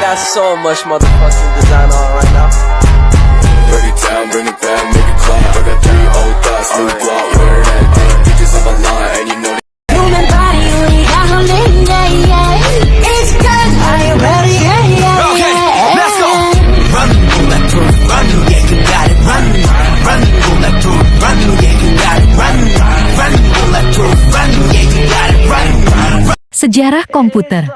got so much motherfucking design on right now. Break it down, bring it back, make it clap. I got 3 old thoughts, new guap, wear that thing. Bitches on my line, and you know that. Human body, 우리가 홀린, yeah, yeah. It's good, are you ready? Yeah, yeah, Okay, yeah. let's go. Run, roulette tour, run, yeah, you got it. Run, run, roulette tour, run, yeah, you got it. Run, run, roulette tour, run, yeah, you got it. Run, run. Sejarah komputer.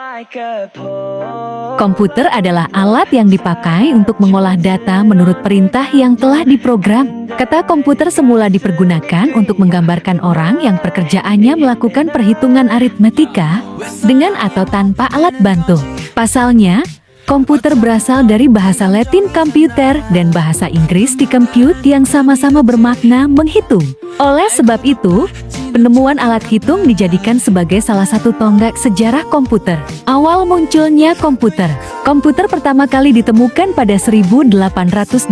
Komputer adalah alat yang dipakai untuk mengolah data menurut perintah yang telah diprogram. Kata komputer semula dipergunakan untuk menggambarkan orang yang pekerjaannya melakukan perhitungan aritmetika dengan atau tanpa alat bantu. Pasalnya, komputer berasal dari bahasa Latin computer dan bahasa Inggris di compute yang sama-sama bermakna menghitung. Oleh sebab itu, penemuan alat hitung dijadikan sebagai salah satu tonggak sejarah komputer. Awal munculnya komputer. Komputer pertama kali ditemukan pada 1822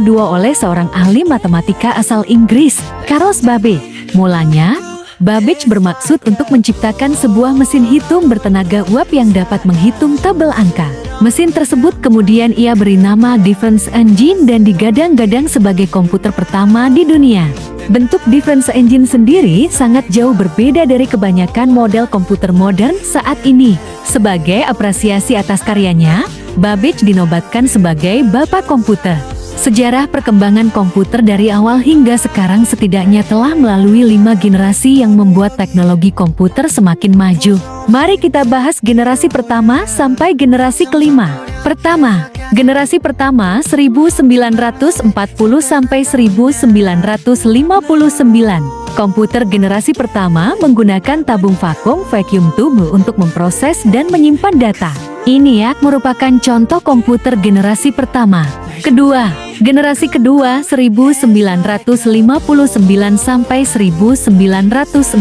oleh seorang ahli matematika asal Inggris, Charles Babbage. Mulanya, Babbage bermaksud untuk menciptakan sebuah mesin hitung bertenaga uap yang dapat menghitung tabel angka. Mesin tersebut kemudian ia beri nama Difference Engine dan digadang-gadang sebagai komputer pertama di dunia. Bentuk Difference Engine sendiri sangat jauh berbeda dari kebanyakan model komputer modern saat ini. Sebagai apresiasi atas karyanya, Babbage dinobatkan sebagai Bapak Komputer. Sejarah perkembangan komputer dari awal hingga sekarang setidaknya telah melalui 5 generasi yang membuat teknologi komputer semakin maju. Mari kita bahas generasi pertama sampai generasi kelima. Pertama, generasi pertama 1940 sampai 1959. Komputer generasi pertama menggunakan tabung vacuum tube untuk memproses dan menyimpan data. ENIAC merupakan contoh komputer generasi pertama. Kedua, generasi kedua 1959 sampai 1965.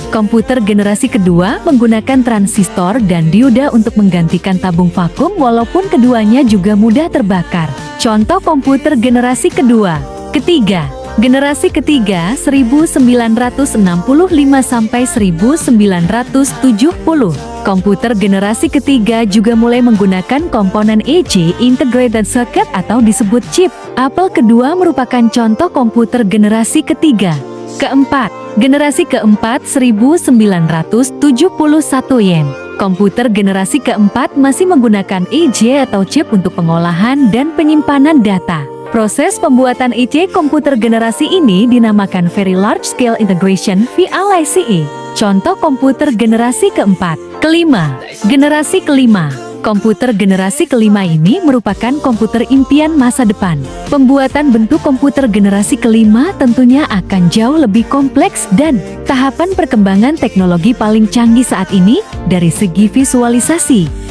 Komputer generasi kedua menggunakan transistor dan dioda untuk menggantikan tabung vakum walaupun keduanya juga mudah terbakar. Contoh komputer generasi kedua. Ketiga, generasi ketiga 1965 sampai 1970. Komputer generasi ketiga juga mulai menggunakan komponen EC Integrated Circuit atau disebut chip. Apple kedua merupakan contoh komputer generasi ketiga. Keempat, generasi keempat 1971 yen. Komputer generasi keempat masih menggunakan EC atau chip untuk pengolahan dan penyimpanan data. Proses pembuatan IC komputer generasi ini dinamakan Very Large Scale Integration VLSI. Contoh komputer generasi keempat. Kelima, generasi kelima. Komputer generasi kelima ini merupakan komputer impian masa depan. Pembuatan bentuk komputer generasi kelima tentunya akan jauh lebih kompleks dan tahapan perkembangan teknologi paling canggih saat ini dari segi visualisasi.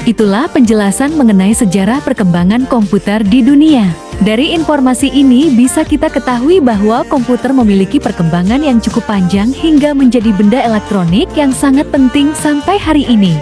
Itulah penjelasan mengenai sejarah perkembangan komputer di dunia. Dari informasi ini bisa kita ketahui bahwa komputer memiliki perkembangan yang cukup panjang hingga menjadi benda elektronik yang sangat penting sampai hari ini.